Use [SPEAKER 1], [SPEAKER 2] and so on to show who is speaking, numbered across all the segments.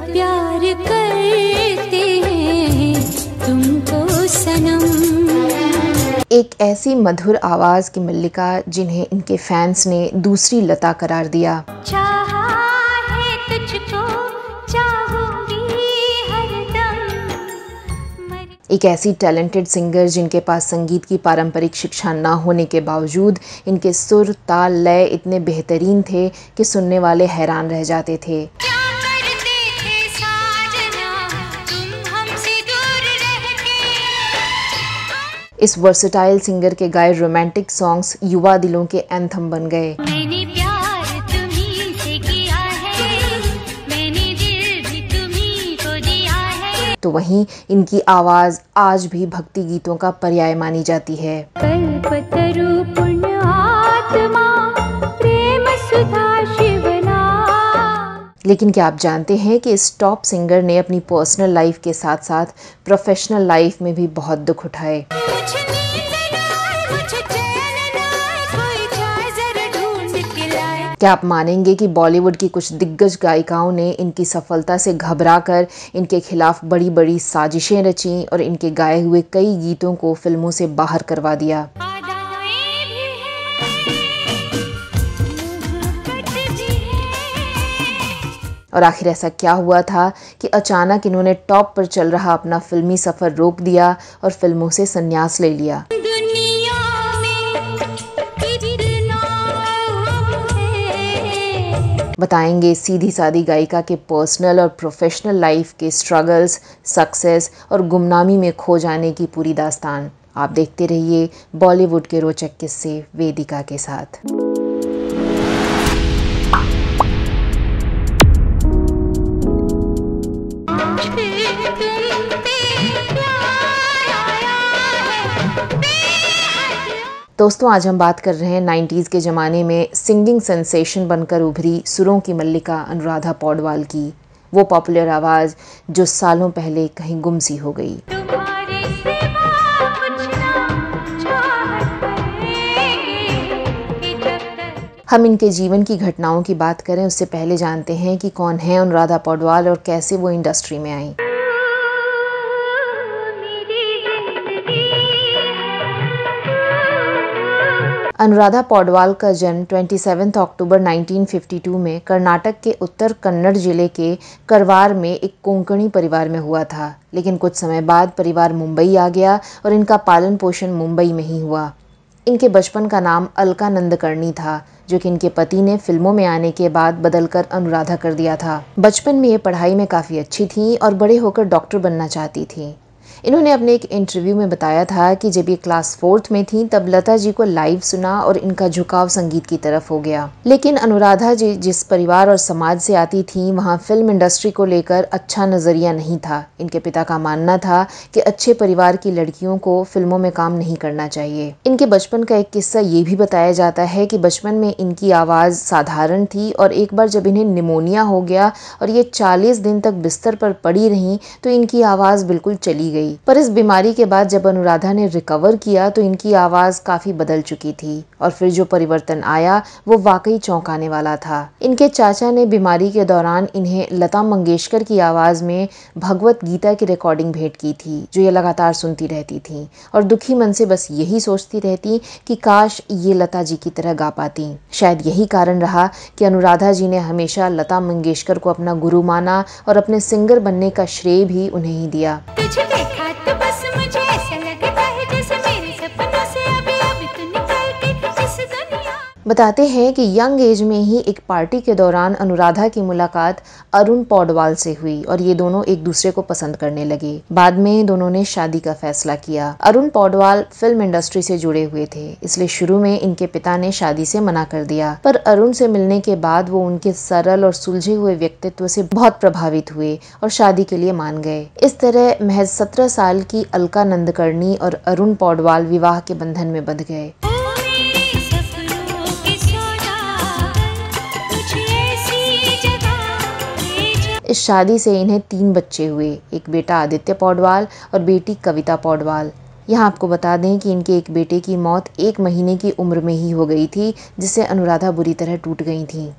[SPEAKER 1] प्यार करते हैं तुमको सनम।
[SPEAKER 2] एक ऐसी मधुर आवाज की मल्लिका जिन्हें इनके फैंस ने दूसरी लता करार दिया।
[SPEAKER 1] चाहा है तुझको, चाहूंगी हरदम।
[SPEAKER 2] एक ऐसी टैलेंटेड सिंगर जिनके पास संगीत की पारंपरिक शिक्षा ना होने के बावजूद इनके सुर, ताल, लय इतने बेहतरीन थे कि सुनने वाले हैरान रह जाते थे। इस वर्सेटाइल सिंगर के गाए रोमांटिक सॉन्ग्स युवा दिलों के एंथम बन गए।
[SPEAKER 1] मैंने प्यार तुम्हीं से किया है, मैंने दिल भी तुम्हीं को दिया है।
[SPEAKER 2] तो वहीं इनकी आवाज आज भी भक्ति गीतों का पर्याय मानी जाती है।
[SPEAKER 1] कल्पतरु पुण्य आत्मा प्रेम सुधा शिवना।
[SPEAKER 2] लेकिन क्या आप जानते हैं कि इस टॉप सिंगर ने अपनी पर्सनल लाइफ के साथ साथ प्रोफेशनल लाइफ में भी बहुत दुख उठाए। क्या आप मानेंगे कि बॉलीवुड की कुछ दिग्गज गायिकाओं ने इनकी सफलता से घबराकर इनके खिलाफ बड़ी बड़ी साजिशें रची और इनके गाए हुए कई गीतों को फिल्मों से बाहर करवा दिया। और आखिर ऐसा क्या हुआ था कि अचानक इन्होंने टॉप पर चल रहा अपना फिल्मी सफर रोक दिया और फिल्मों से संन्यास ले लिया। बताएंगे सीधी सादी गायिका के पर्सनल और प्रोफेशनल लाइफ के स्ट्रगल्स, सक्सेस और गुमनामी में खो जाने की पूरी दास्तान। आप देखते रहिए बॉलीवुड के रोचक किस्से वेदिका के साथ। दोस्तों, आज हम बात कर रहे हैं 90s के ज़माने में सिंगिंग सेंसेशन बनकर उभरी सुरों की मल्लिका अनुराधा पौडवाल की। वो पॉपुलर आवाज़ जो सालों पहले कहीं गुम सी हो गई। हम इनके जीवन की घटनाओं की बात करें उससे पहले जानते हैं कि कौन है अनुराधा पौडवाल और कैसे वो इंडस्ट्री में आई। अनुराधा पौडवाल का जन्म 27 अक्टूबर 1952 में कर्नाटक के उत्तर कन्नड़ जिले के करवार में एक कोंकणी परिवार में हुआ था। लेकिन कुछ समय बाद परिवार मुंबई आ गया और इनका पालन पोषण मुंबई में ही हुआ। इनके बचपन का नाम अलका नंदकर्णी था, जो कि इनके पति ने फिल्मों में आने के बाद बदलकर अनुराधा कर दिया था। बचपन में ये पढ़ाई में काफ़ी अच्छी थी और बड़े होकर डॉक्टर बनना चाहती थी। इन्होंने अपने एक इंटरव्यू में बताया था कि जब ये क्लास 4th में थी तब लता जी को लाइव सुना और इनका झुकाव संगीत की तरफ हो गया। लेकिन अनुराधा जी जिस परिवार और समाज से आती थी वहाँ फिल्म इंडस्ट्री को लेकर अच्छा नजरिया नहीं था। इनके पिता का मानना था कि अच्छे परिवार की लड़कियों को फिल्मों में काम नहीं करना चाहिए। इनके बचपन का एक किस्सा ये भी बताया जाता है कि बचपन में इनकी आवाज़ साधारण थी और एक बार जब इन्हें निमोनिया हो गया और ये 40 दिन तक बिस्तर पर पड़ी रहीं तो इनकी आवाज़ बिल्कुल चली गई। पर इस बीमारी के बाद जब अनुराधा ने रिकवर किया तो इनकी आवाज़ काफ़ी बदल चुकी थी और फिर जो परिवर्तन आया वो वाकई चौंकाने वाला था। इनके चाचा ने बीमारी के दौरान इन्हें लता मंगेशकर की आवाज़ में भगवत गीता की रिकॉर्डिंग भेंट की थी, जो ये लगातार सुनती रहती थी और दुखी मन से बस यही सोचती रहती कि काश ये लता जी की तरह गा पाती। शायद यही कारण रहा कि अनुराधा जी ने हमेशा लता मंगेशकर को अपना गुरु माना और अपने सिंगर बनने का श्रेय भी उन्हें ही दिया।
[SPEAKER 1] तो बस मुझे ऐसा लगता है जैसे मेरे सपनों से अभी तो निकल के इस दुनिया।
[SPEAKER 2] बताते हैं कि यंग एज में ही एक पार्टी के दौरान अनुराधा की मुलाकात अरुण पौडवाल से हुई और ये दोनों एक दूसरे को पसंद करने लगे। बाद में दोनों ने शादी का फैसला किया। अरुण पौडवाल फिल्म इंडस्ट्री से जुड़े हुए थे, इसलिए शुरू में इनके पिता ने शादी से मना कर दिया। पर अरुण से मिलने के बाद वो उनके सरल और सुलझे हुए व्यक्तित्व से बहुत प्रभावित हुए और शादी के लिए मान गए। इस तरह महज 17 साल की अलका नंदकर्णी और अरुण पौडवाल विवाह के बंधन में बंध गए। इस शादी से इन्हें 3 बच्चे हुए, एक बेटा आदित्य पौडवाल और बेटी कविता पौडवाल। यहाँ आपको बता दें कि इनके एक बेटे की मौत 1 महीने की उम्र में ही हो गई थी, जिससे अनुराधा बुरी तरह टूट गई थी।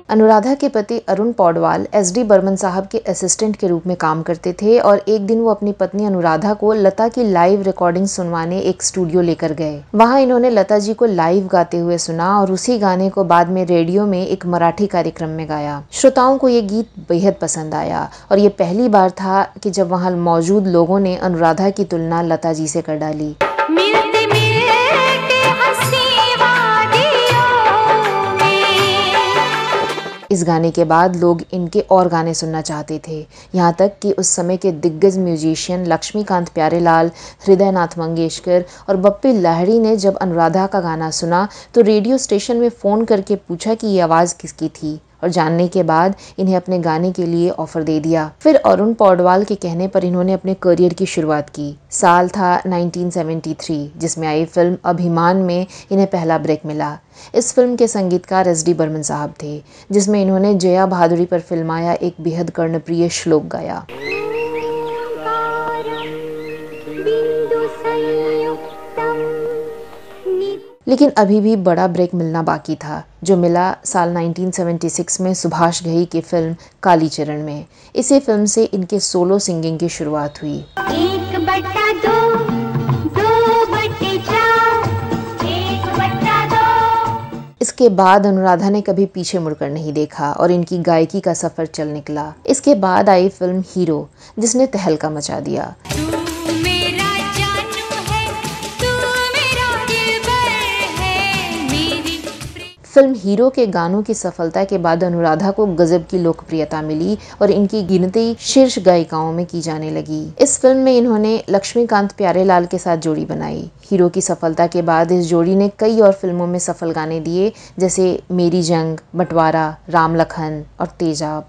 [SPEAKER 2] अनुराधा के पति अरुण पौडवाल एसडी बर्मन साहब के असिस्टेंट के रूप में काम करते थे और एक दिन वो अपनी पत्नी अनुराधा को लता की लाइव रिकॉर्डिंग सुनवाने एक स्टूडियो लेकर गए। वहां इन्होंने लता जी को लाइव गाते हुए सुना और उसी गाने को बाद में रेडियो में एक मराठी कार्यक्रम में गाया। श्रोताओं को ये गीत बेहद पसंद आया और ये पहली बार था कि जब वहां मौजूद लोगों ने अनुराधा की तुलना लता जी से कर डाली। इस गाने के बाद लोग इनके और गाने सुनना चाहते थे, यहाँ तक कि उस समय के दिग्गज म्यूजिशियन लक्ष्मीकांत प्यारेलाल, हृदय नाथ मंगेशकर और बप्पी लाहिड़ी ने जब अनुराधा का गाना सुना तो रेडियो स्टेशन में फ़ोन करके पूछा कि ये आवाज़ किसकी थी और जानने के बाद इन्हें अपने गाने के लिए ऑफर दे दिया। फिर अरुण पौडवाल के कहने पर इन्होंने अपने करियर की शुरुआत की। साल था 1973 जिसमें आई फिल्म अभिमान में इन्हें पहला ब्रेक मिला। इस फिल्म के संगीतकार एसडी बर्मन साहब थे, जिसमें इन्होंने जया भादुरी पर फिल्माया एक बेहद कर्णप्रिय श्लोक गाया। लेकिन अभी भी बड़ा ब्रेक मिलना बाकी था, जो मिला साल 1976 में सुभाष घई की फिल्म कालीचरण में। इसी फिल्म से इनके सोलो सिंगिंग की शुरुआत हुई।
[SPEAKER 1] 1/2, 2/4, 1/2।
[SPEAKER 2] इसके बाद अनुराधा ने कभी पीछे मुड़कर नहीं देखा और इनकी गायकी का सफर चल निकला। इसके बाद आई फिल्म हीरो, जिसने तहलका मचा दिया। फिल्म हीरो के गानों की सफलता के बाद अनुराधा को गजब की लोकप्रियता मिली और इनकी गिनती शीर्ष गायिकाओं में की जाने लगी। इस फिल्म में इन्होंने लक्ष्मीकांत प्यारेलाल के साथ जोड़ी बनाई। हीरो की सफलता के बाद इस जोड़ी ने कई और फिल्मों में सफल गाने दिए, जैसे मेरी जंग, बंटवारा, राम लखन और तेजाब।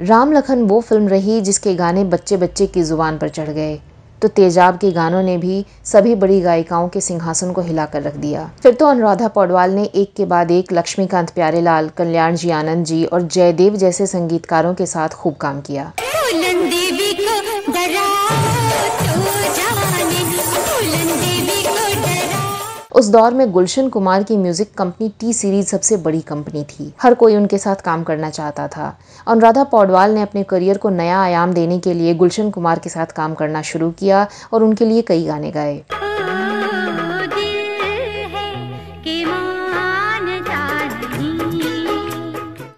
[SPEAKER 2] राम लखन वो फिल्म रही जिसके गाने बच्चे बच्चे की जुबान पर चढ़ गए, तो तेजाब के गानों ने भी सभी बड़ी गायिकाओं के सिंहासन को हिलाकर रख दिया। फिर तो अनुराधा पौडवाल ने एक के बाद एक लक्ष्मीकांत प्यारेलाल, कल्याण जी आनंद जी और जयदेव जैसे संगीतकारों के साथ खूब काम किया। उस दौर में गुलशन कुमार की म्यूजिक कंपनी टी सीरीज सबसे बड़ी कंपनी थी। हर कोई उनके साथ काम करना चाहता था। अनुराधा पौडवाल ने अपने करियर को नया आयाम देने के लिए गुलशन कुमार के साथ काम करना शुरू किया और उनके लिए कई गाने गाए।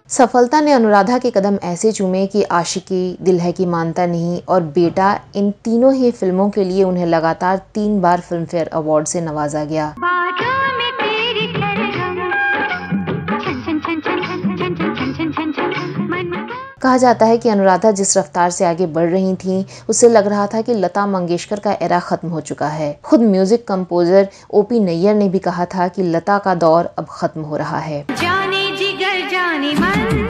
[SPEAKER 2] सफलता ने अनुराधा के कदम ऐसे चूमे कि आशिकी, दिल है कि मानता नहीं और बेटा, इन तीनों ही फिल्मों के लिए उन्हें लगातार 3 बार फिल्म फेयर अवार्ड से नवाजा गया। कहा जाता है कि अनुराधा जिस रफ्तार से आगे बढ़ रही थीं, उससे लग रहा था कि लता मंगेशकर का एरा खत्म हो चुका है। खुद म्यूजिक कंपोजर ओपी नैयर ने भी कहा था कि लता का दौर अब खत्म हो रहा है।
[SPEAKER 1] जाने जिगर जाने मन,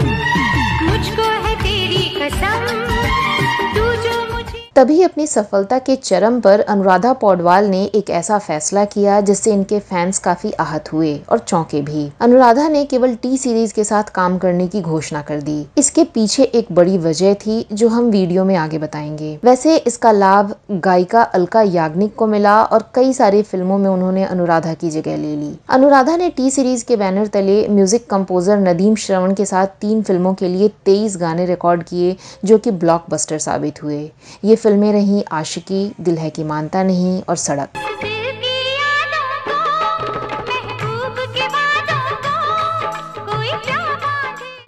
[SPEAKER 1] मुझको है तेरी कसम, तू जो मुझे।
[SPEAKER 2] तभी अपनी सफलता के चरम पर अनुराधा पौडवाल ने एक ऐसा फैसला किया जिससे इनके फैंस काफी आहत हुए और चौंके भी। अनुराधा ने केवल टी सीरीज के साथ काम करने की घोषणा कर दी। इसके पीछे एक बड़ी वजह थी जो हम वीडियो में आगे बताएंगे। वैसे इसका लाभ गायिका अलका याग्निक को मिला और कई सारी फिल्मों में उन्होंने अनुराधा की जगह ले ली। अनुराधा ने टी सीरीज के बैनर तले म्यूजिक कंपोजर नदीम श्रवण के साथ 3 फिल्मों के लिए 23 गाने रिकॉर्ड किए, जो कि ब्लॉकबस्टर साबित हुए। ये फिल्में रहीं आशिकी, दिल है कि मानता नहीं और सड़क।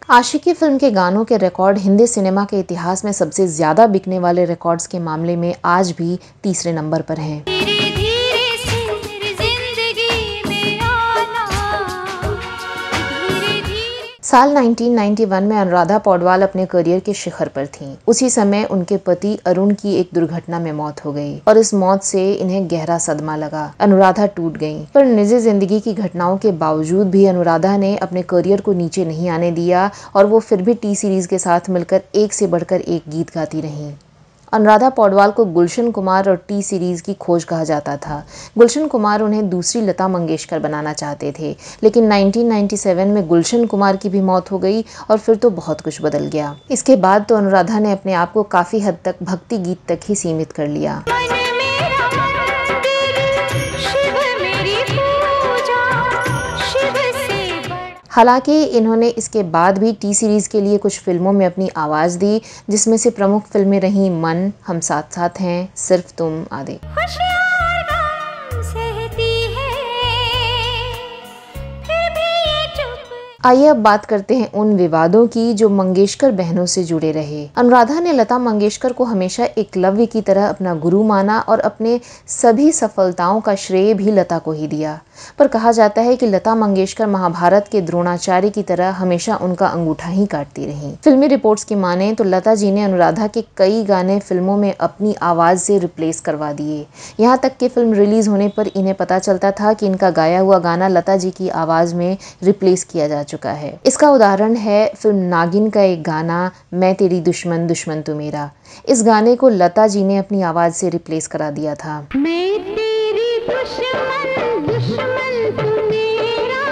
[SPEAKER 2] आशिकी फिल्म के गानों के रिकॉर्ड हिंदी सिनेमा के इतिहास में सबसे ज्यादा बिकने वाले रिकॉर्ड्स के मामले में आज भी तीसरे नंबर पर हैं। साल 1991 में अनुराधा पौडवाल अपने करियर के शिखर पर थीं। उसी समय उनके पति अरुण की एक दुर्घटना में मौत हो गई और इस मौत से इन्हें गहरा सदमा लगा। अनुराधा टूट गईं, पर निजी जिंदगी की घटनाओं के बावजूद भी अनुराधा ने अपने करियर को नीचे नहीं आने दिया और वो फिर भी टी सीरीज के साथ मिलकर एक से बढ़कर एक गीत गाती रहीं। अनुराधा पौडवाल को गुलशन कुमार और टी सीरीज की खोज कहा जाता था। गुलशन कुमार उन्हें दूसरी लता मंगेशकर बनाना चाहते थे, लेकिन 1997 में गुलशन कुमार की भी मौत हो गई और फिर तो बहुत कुछ बदल गया। इसके बाद तो अनुराधा ने अपने आप को काफी हद तक भक्ति गीत तक ही सीमित कर लिया। हालांकि इन्होंने इसके बाद भी टी सीरीज़ के लिए कुछ फिल्मों में अपनी आवाज़ दी, जिसमें से प्रमुख फिल्में रहीं मन, हम साथ साथ हैं, सिर्फ तुम आदि। आइए अब बात करते हैं उन विवादों की जो मंगेशकर बहनों से जुड़े रहे। अनुराधा ने लता मंगेशकर को हमेशा एकलव्य की तरह अपना गुरु माना और अपने सभी सफलताओं का श्रेय भी लता को ही दिया। पर कहा जाता है कि लता मंगेशकर महाभारत के द्रोणाचार्य की तरह हमेशा उनका अंगूठा ही काटती रहीं। फिल्मी रिपोर्ट्स की माने तो लता जी ने अनुराधा के कई गाने फिल्मों में अपनी आवाज से रिप्लेस करवा दिए। यहाँ तक कि फिल्म रिलीज होने पर इन्हें पता चलता था कि इनका गाया हुआ गाना लता जी की आवाज में रिप्लेस किया जा चुका है। इसका उदाहरण है फिल्म नागिन का एक गाना, मैं तेरी दुश्मन दुश्मन तू मेरा। इस गाने को लता जी ने अपनी आवाज से रिप्लेस करा दिया था।
[SPEAKER 1] मैं तेरी दुश्मन दुश्मन तू मेरा,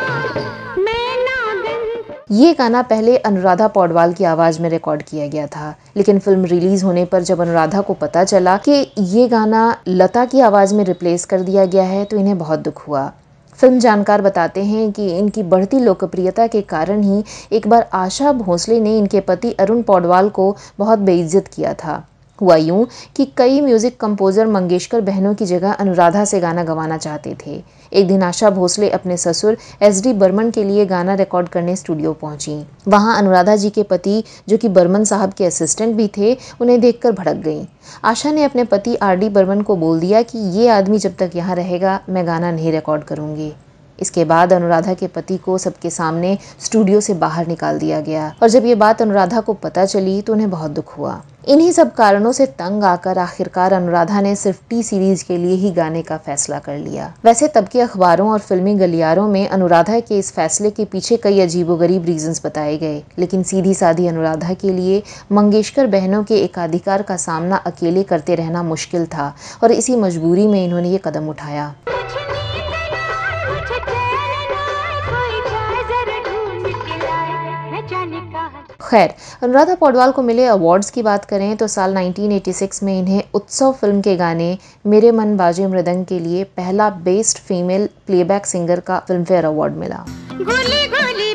[SPEAKER 1] मैं नागिन।
[SPEAKER 2] ये गाना पहले अनुराधा पौडवाल की आवाज में रिकॉर्ड किया गया था, लेकिन फिल्म रिलीज होने पर जब अनुराधा को पता चला कि ये गाना लता की आवाज में रिप्लेस कर दिया गया है तो इन्हें बहुत दुख हुआ। फिल्म जानकार बताते हैं कि इनकी बढ़ती लोकप्रियता के कारण ही एक बार आशा भोसले ने इनके पति अरुण पौडवाल को बहुत बेइज्जत किया था। हुआ यूं कि कई म्यूजिक कंपोजर मंगेशकर बहनों की जगह अनुराधा से गाना गवाना चाहते थे। एक दिन आशा भोसले अपने ससुर SD बर्मन के लिए गाना रिकॉर्ड करने स्टूडियो पहुंची। वहां अनुराधा जी के पति, जो कि बर्मन साहब के असिस्टेंट भी थे, उन्हें देखकर भड़क गईं। आशा ने अपने पति RD बर्मन को बोल दिया कि ये आदमी जब तक यहाँ रहेगा मैं गाना नहीं रिकॉर्ड करूंगी। इसके बाद अनुराधा के पति को सबके सामने स्टूडियो से बाहर निकाल दिया गया और जब ये बात अनुराधा को पता चली तो उन्हें बहुत दुख हुआ। इन्हीं सब कारणों से तंग आकर आखिरकार अनुराधा ने सिर्फ टी सीरीज के लिए ही गाने का फैसला कर लिया। वैसे तब के अखबारों और फिल्मी गलियारों में अनुराधा के इस फैसले के पीछे कई अजीबोगरीब रीजंस बताए गए, लेकिन सीधी साधी अनुराधा के लिए मंगेशकर बहनों के एकाधिकार का सामना अकेले करते रहना मुश्किल था और इसी मजबूरी में इन्होंने ये कदम उठाया। खैर, अनुराधा पौडवाल को मिले अवार्ड्स की बात करें तो साल 1986 में इन्हें उत्सव फिल्म के गाने मेरे मन बाजे मृदंग के लिए पहला बेस्ट फीमेल प्लेबैक सिंगर का फिल्म फेयर अवार्ड मिला।
[SPEAKER 1] गोली गोली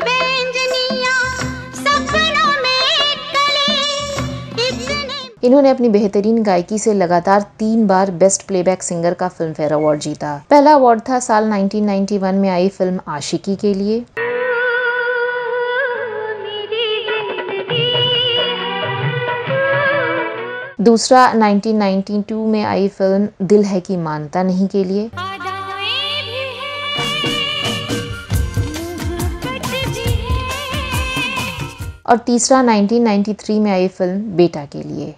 [SPEAKER 1] सपनों में
[SPEAKER 2] इन्होंने अपनी बेहतरीन गायकी से लगातार 3 बार बेस्ट प्लेबैक सिंगर का फिल्म फेयर अवार्ड जीता। पहला अवार्ड था साल 1991 में आई फिल्म आशिकी के लिए। दूसरा 1992 में आई फिल्म दिल है कि मानता नहीं के लिए। और तीसरा 1993 में आई फिल्म बेटा के लिए।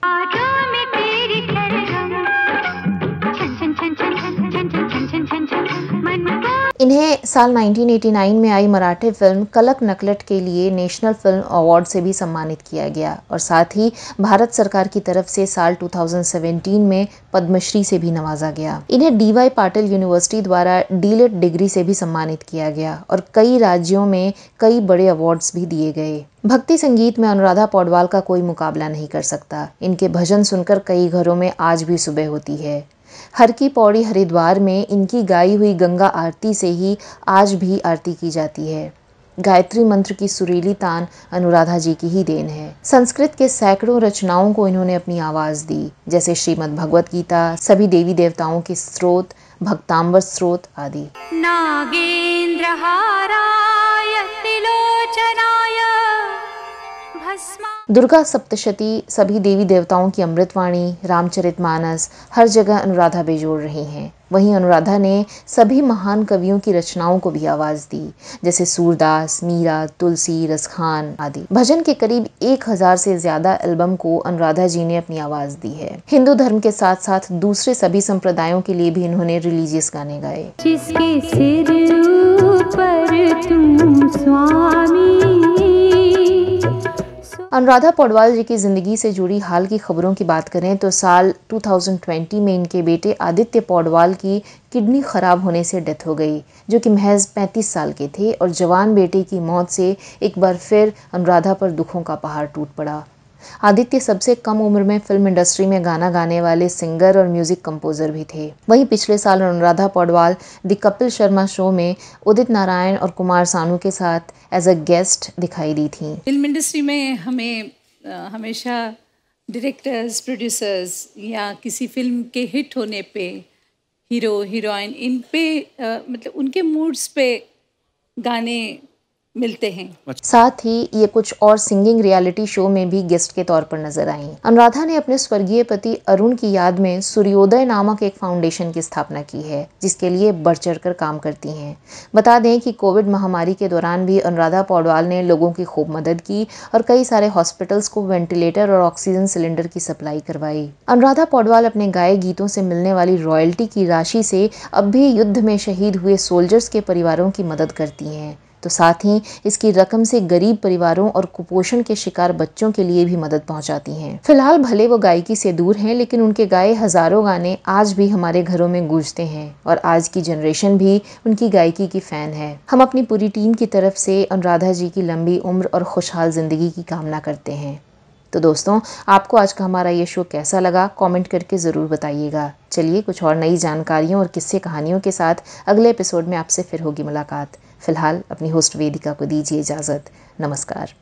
[SPEAKER 2] इन्हें साल 1989 में आई मराठी फिल्म कलक नकलट के लिए नेशनल फिल्म अवार्ड से भी सम्मानित किया गया और साथ ही भारत सरकार की तरफ से साल 2017 में पद्मश्री से भी नवाजा गया। इन्हें DY पाटिल यूनिवर्सिटी द्वारा डीलिट डिग्री से भी सम्मानित किया गया और कई राज्यों में कई बड़े अवार्ड्स भी दिए गए। भक्ति संगीत में अनुराधा पौडवाल का कोई मुकाबला नहीं कर सकता। इनके भजन सुनकर कई घरों में आज भी सुबह होती है। हर की पौड़ी हरिद्वार में इनकी गाई हुई गंगा आरती से ही आज भी आरती की जाती है। गायत्री मंत्र की सुरीली तान अनुराधा जी की ही देन है। संस्कृत के सैकड़ों रचनाओं को इन्होंने अपनी आवाज दी, जैसे श्रीमद् भगवत गीता, सभी देवी देवताओं के स्रोत, भक्तांबर स्रोत आदि।
[SPEAKER 1] नागेंद्र हाराय त्रिलोचनाय भस्मा।
[SPEAKER 2] दुर्गा सप्तशती, सभी देवी देवताओं की अमृतवाणी, रामचरितमानस, हर जगह अनुराधा बेजोड़ रही हैं। वहीं अनुराधा ने सभी महान कवियों की रचनाओं को भी आवाज दी, जैसे सूरदास, मीरा, तुलसी, रसखान आदि। भजन के करीब 1000 से ज्यादा एल्बम को अनुराधा जी ने अपनी आवाज दी है। हिंदू धर्म के साथ साथ दूसरे सभी संप्रदायों के लिए भी इन्होंने रिलीजियस गाने गाए।
[SPEAKER 1] जिसके सिर ऊपर तुम स्वामी।
[SPEAKER 2] अनुराधा पौडवाल जी की जिंदगी से जुड़ी हाल की खबरों की बात करें तो साल 2020 में इनके बेटे आदित्य पौडवाल की किडनी खराब होने से डेथ हो गई, जो कि महज 35 साल के थे और जवान बेटे की मौत से एक बार फिर अनुराधा पर दुखों का पहाड़ टूट पड़ा। आदित्य सबसे कम उम्र में फिल्म इंडस्ट्री में गाना गाने वाले सिंगर और म्यूजिक कंपोजर भी थे। वहीं पिछले साल अनुराधा पौडवाल द कपिल शर्मा शो में उदित नारायण और कुमार सानू के साथ एज अ गेस्ट दिखाई दी थी।
[SPEAKER 3] फिल्म इंडस्ट्री में हमें हमेशा डायरेक्टर्स, प्रोड्यूसर्स या किसी फिल्म के हिट होने पे हीरो हीरोइन इन पे मतलब उनके मूड्स पे गाने मिलते हैं।
[SPEAKER 2] साथ ही ये कुछ और सिंगिंग रियलिटी शो में भी गेस्ट के तौर पर नजर आईं। अनुराधा ने अपने स्वर्गीय पति अरुण की याद में सूर्योदय नामक एक फाउंडेशन की स्थापना की है, जिसके लिए बढ़ चढ़कर काम करती हैं। बता दें कि कोविड महामारी के दौरान भी अनुराधा पौडवाल ने लोगों की खूब मदद की और कई सारे हॉस्पिटल्स को वेंटिलेटर और ऑक्सीजन सिलेंडर की सप्लाई करवाई। अनुराधा पौडवाल अपने गाए गीतों से मिलने वाली रॉयल्टी की राशि से अब भी युद्ध में शहीद हुए सोल्जर्स के परिवारों की मदद करती हैं। तो साथ ही इसकी रकम से गरीब परिवारों और कुपोषण के शिकार बच्चों के लिए भी मदद पहुंचाती हैं। फिलहाल भले वो गायकी से दूर हैं, लेकिन उनके गाए हजारों गाने आज भी हमारे घरों में गूंजते हैं और आज की जनरेशन भी उनकी गायकी की फैन है। हम अपनी पूरी टीम की तरफ से अनुराधा जी की लंबी उम्र और खुशहाल जिंदगी की कामना करते हैं। तो दोस्तों, आपको आज का हमारा ये शो कैसा लगा, कमेंट करके ज़रूर बताइएगा। चलिए कुछ और नई जानकारियों और किस्से कहानियों के साथ अगले एपिसोड में आपसे फिर होगी मुलाकात। फिलहाल अपनी होस्ट वेदिका को दीजिए इजाज़त। नमस्कार।